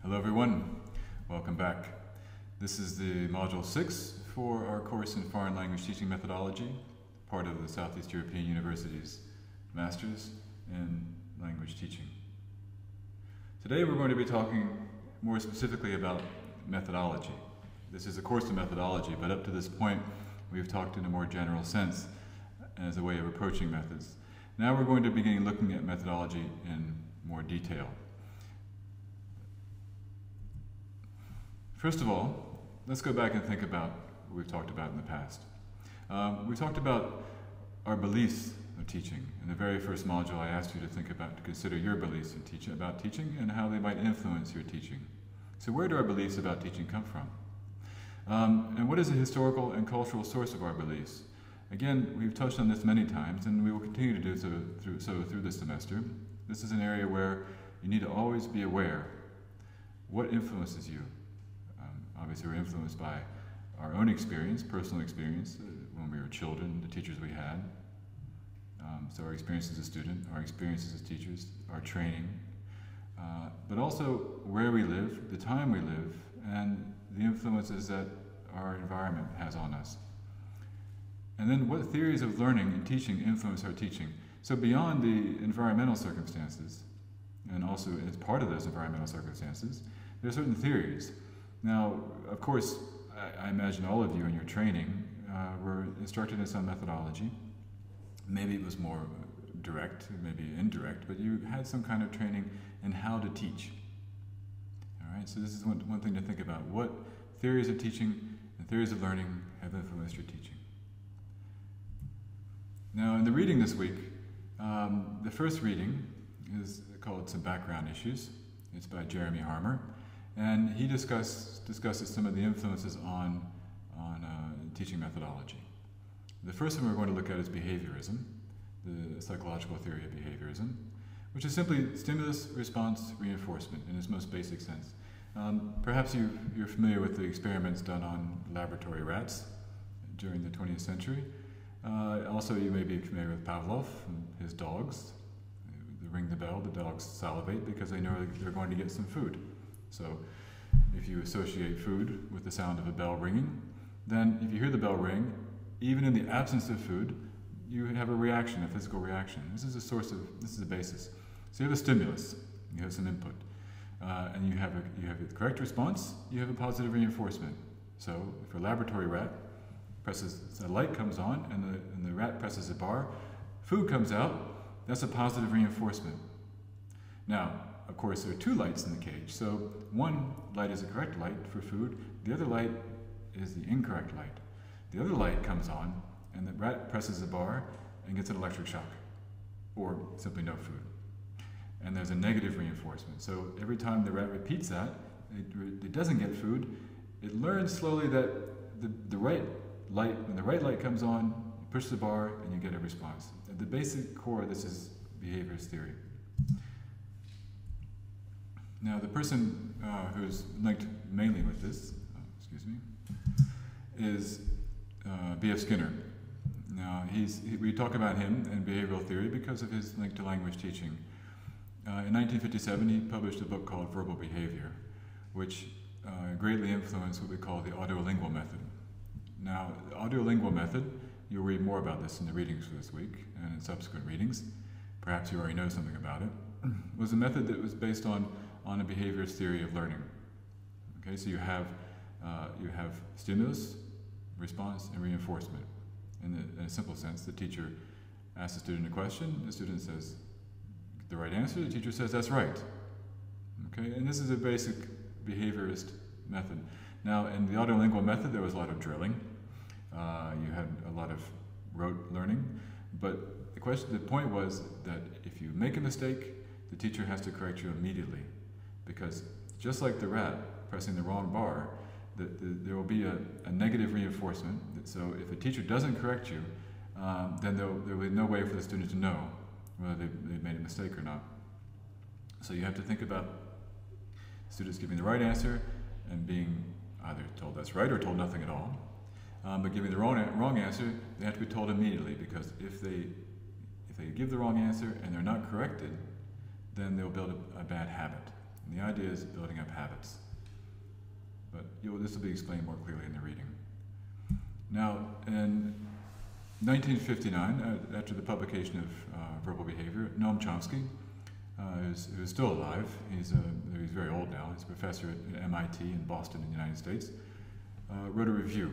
Hello everyone, welcome back. This is the Module 6 for our course in Foreign Language Teaching Methodology, part of the Southeast European University's Masters in Language Teaching. Today we're going to be talking more specifically about methodology. This is a course in methodology, but up to this point we've talked in a more general sense as a way of approaching methods. Now we're going to begin looking at methodology in more detail. First of all, let's go back and think about what we've talked about in the past. We talked about our beliefs of teaching. In the very first module, I asked you to consider your beliefs about teaching and how they might influence your teaching. So where do our beliefs about teaching come from? And what is the historical and cultural source of our beliefs? Again, we've touched on this many times, and we will continue to do so through this semester. This is an area where you need to always be aware what influences you. Obviously, we're influenced by our own experience, personal experience, when we were children, the teachers we had. So our experience as a student, our experiences as teachers, our training, but also where we live, the time we live, and the influences that our environment has on us. And then what theories of learning and teaching influence our teaching? So beyond the environmental circumstances, and also as part of those environmental circumstances, there are certain theories. Now, of course, I imagine all of you in your training were instructed in some methodology. Maybe it was more direct, maybe indirect, but you had some kind of training in how to teach. All right, so this is one thing to think about. What theories of teaching and theories of learning have influenced your teaching? Now, in the reading this week, the first reading is called Some Background Issues. It's by Jeremy Harmer. And he discusses some of the influences on teaching methodology. The first one we're going to look at is behaviorism, the psychological theory of behaviorism, which is simply stimulus, response, reinforcement in its most basic sense. Perhaps you're familiar with the experiments done on laboratory rats during the 20th century. Also, you may be familiar with Pavlov and his dogs. They ring the bell, the dogs salivate because they know they're going to get some food. So if you associate food with the sound of a bell ringing, then if you hear the bell ring, even in the absence of food, you have a reaction, a physical reaction. This is a basis. So you have a stimulus, you have some input, and you have a correct response, you have a positive reinforcement. So if a laboratory rat a light comes on and the rat presses a bar, food comes out, that's a positive reinforcement. Now, of course, there are two lights in the cage. So one light is the correct light for food. The other light is the incorrect light. The other light comes on, and the rat presses the bar and gets an electric shock, or simply no food. And there's a negative reinforcement. So every time the rat repeats that, it doesn't get food. It learns slowly that the right light, when the right light comes on, you push the bar and you get a response. At the basic core, this is behaviorist theory. Now, the person who's linked mainly with this, is B.F. Skinner. Now, we talk about him in behavioral theory because of his link to language teaching. In 1957, he published a book called Verbal Behavior, which greatly influenced what we call the audiolingual method. Now, the audiolingual method, you'll read more about this in the readings for this week and in subsequent readings. Perhaps you already know something about it. Was a method that was based on a behaviorist theory of learning. Okay, so you have stimulus, response, and reinforcement. In a simple sense, the teacher asks the student a question, the student says the right answer, the teacher says that's right. Okay, and this is a basic behaviorist method. Now, in the audiolingual method, there was a lot of drilling. You had a lot of rote learning, but the point was that if you make a mistake, the teacher has to correct you immediately. Because just like the rat pressing the wrong bar, there will be a negative reinforcement. So if a teacher doesn't correct you, then there will be no way for the student to know whether they've made a mistake or not. So you have to think about students giving the right answer and being either told that's right or told nothing at all. But giving the wrong answer, they have to be told immediately, because if they give the wrong answer and they're not corrected, then they'll build a bad habit. And the idea is building up habits. But this will be explained more clearly in the reading. Now, in 1959, after the publication of Verbal Behavior, Noam Chomsky, who's still alive, he's very old now, he's a professor at MIT in Boston in the United States, wrote a review.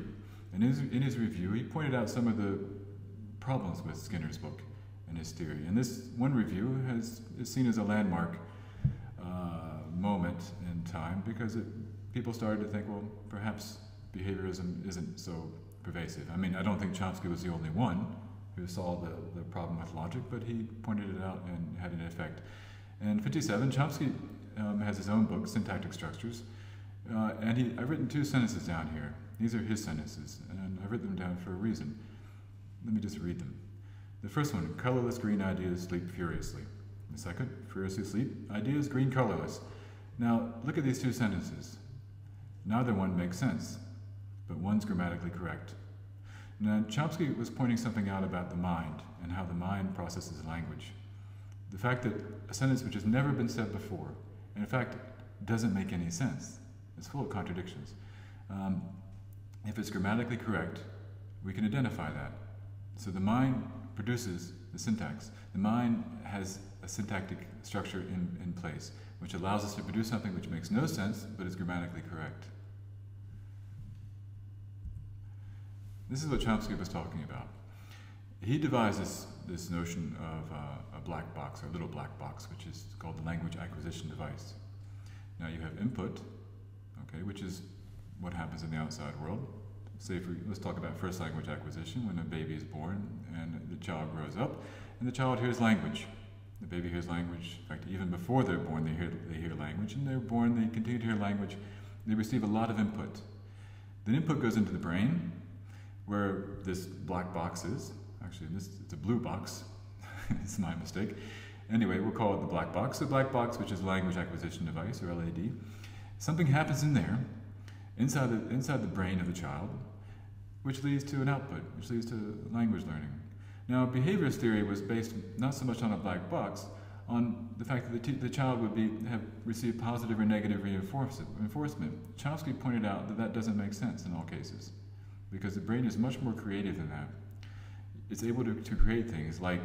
And in his review, he pointed out some of the problems with Skinner's book and his theory. And this one review is seen as a landmark moment in time because people started to think, well, perhaps behaviorism isn't so pervasive. I mean, I don't think Chomsky was the only one who saw the problem with logic, but he pointed it out and had an effect. In 1957, Chomsky has his own book, Syntactic Structures, and I've written 2 sentences down here. These are his sentences, and I've written them down for a reason. Let me just read them. The first one, colorless green ideas sleep furiously. The second, furiously sleep, ideas green colorless. Now, look at these 2 sentences. Neither one makes sense, but one's grammatically correct. Now, Chomsky was pointing something out about the mind and how the mind processes language. The fact that a sentence which has never been said before, and in fact doesn't make any sense, it's full of contradictions. If it's grammatically correct, we can identify that. So the mind produces the syntax. The mind has a syntactic structure in place, which allows us to produce something which makes no sense, but is grammatically correct. This is what Chomsky was talking about. He devised this notion of a black box, or a little black box, which is called the language acquisition device. Now you have input, okay, which is what happens in the outside world. Let's talk about first language acquisition, when a baby is born and the child grows up, and the child hears language. The baby hears language. In fact, even before they're born, they hear language, and they're born, they continue to hear language. They receive a lot of input. Then input goes into the brain, where this black box is. Actually, it's a blue box. It's my mistake. Anyway, we'll call it the black box. The black box, which is language acquisition device, or LAD. Something happens in there, inside the brain of the child, which leads to an output, which leads to language learning. Now, behaviorist theory was based not so much on a black box, on the fact that the child would have received positive or negative reinforcement. Chomsky pointed out that doesn't make sense in all cases, because the brain is much more creative than that. It's able to create things like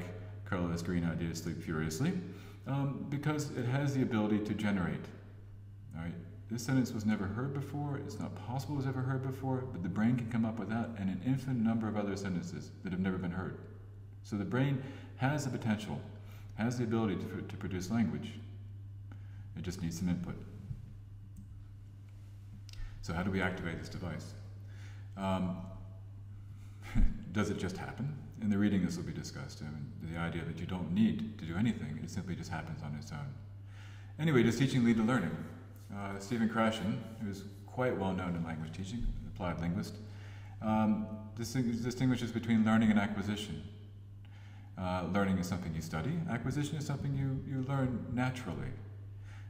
colorless green ideas sleep furiously, because it has the ability to generate. All right? This sentence was never heard before, it's not possible it was ever heard before, but the brain can come up with that and an infinite number of other sentences that have never been heard. So the brain has the potential, has the ability to produce language. It just needs some input. So how do we activate this device? Does it just happen? In the reading this will be discussed. The idea that you don't need to do anything, it simply just happens on its own. Anyway, does teaching lead to learning? Stephen Krashen, who's quite well known in language teaching, applied linguist, distinguishes between learning and acquisition. Learning is something you study. Acquisition is something you learn naturally.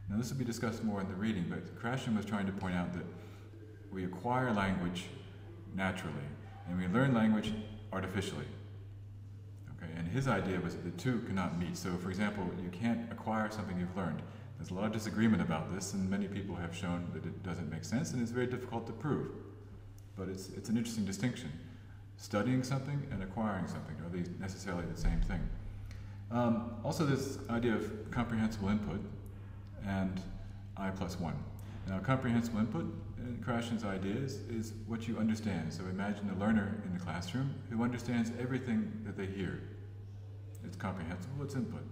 Now this will be discussed more in the reading, but Krashen was trying to point out that we acquire language naturally, and we learn language artificially. Okay, and his idea was that the two cannot meet. So, for example, you can't acquire something you've learned. There's a lot of disagreement about this, and many people have shown that it doesn't make sense, and it's very difficult to prove. But it's an interesting distinction. Studying something and acquiring something, are these necessarily the same thing? Also, this idea of comprehensible input and I+1. Now, comprehensible input, Krashen's idea is what you understand. So imagine a learner in the classroom who understands everything that they hear. It's comprehensible, it's input.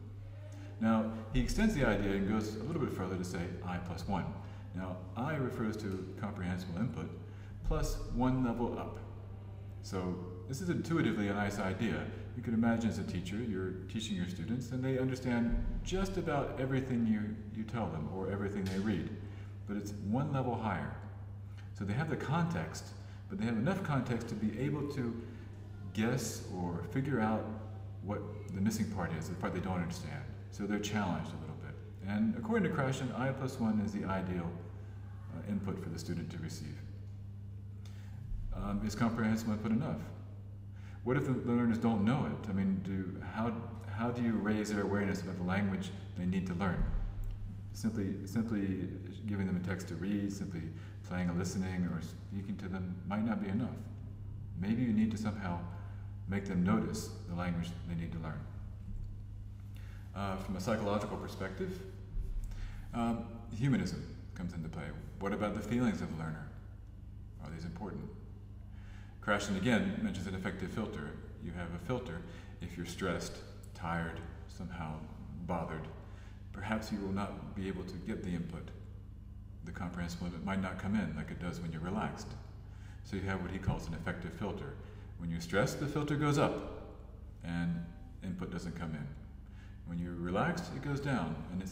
Now, he extends the idea and goes a little bit further to say I+1. Now, I refers to comprehensible input plus one level up. So this is intuitively a nice idea. You can imagine as a teacher, you're teaching your students and they understand just about everything you tell them or everything they read, but it's one level higher. So they have the context, but they have enough context to be able to guess or figure out what the missing part is, the part they don't understand. So they're challenged a little bit. And according to Krashen, I+1 is the ideal input for the student to receive. Is comprehensible input enough? What if the learners don't know it? I mean, how do you raise their awareness about the language they need to learn? Simply giving them a text to read, simply playing or listening or speaking to them might not be enough. Maybe you need to somehow make them notice the language they need to learn. From a psychological perspective, humanism comes into play. What about the feelings of the learner? Are these important? Krashen again mentions an effective filter. You have a filter if you're stressed, tired, somehow bothered. Perhaps you will not be able to get the input. The comprehensible input might not come in like it does when you're relaxed. So you have what he calls an effective filter. When you're stressed, the filter goes up and input doesn't come in. When you're relaxed, it goes down and it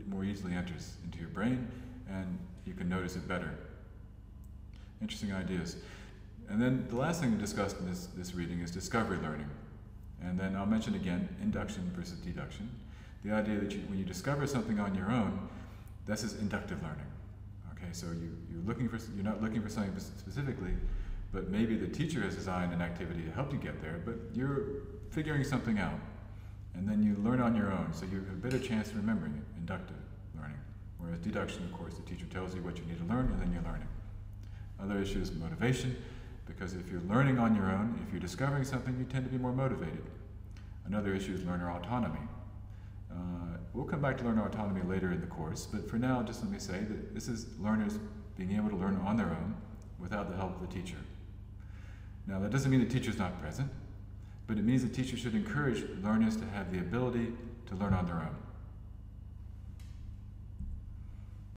more easily enters into your brain and you can notice it better. Interesting ideas. And then the last thing we discussed in this reading is discovery learning. And then I'll mention again induction versus deduction. The idea that when you discover something on your own, this is inductive learning. Okay, so you're not looking for something specifically, but maybe the teacher has designed an activity to help you get there, but you're figuring something out. And then you learn on your own, so you have a better chance of remembering it, inductive learning. Whereas deduction, of course, the teacher tells you what you need to learn, and then you're learning. Other issue is motivation, because if you're learning on your own, if you're discovering something, you tend to be more motivated. Another issue is learner autonomy. We'll come back to learner autonomy later in the course, but for now, just let me say that this is learners being able to learn on their own without the help of the teacher. Now, that doesn't mean the teacher's not present, but it means the teacher should encourage learners to have the ability to learn on their own.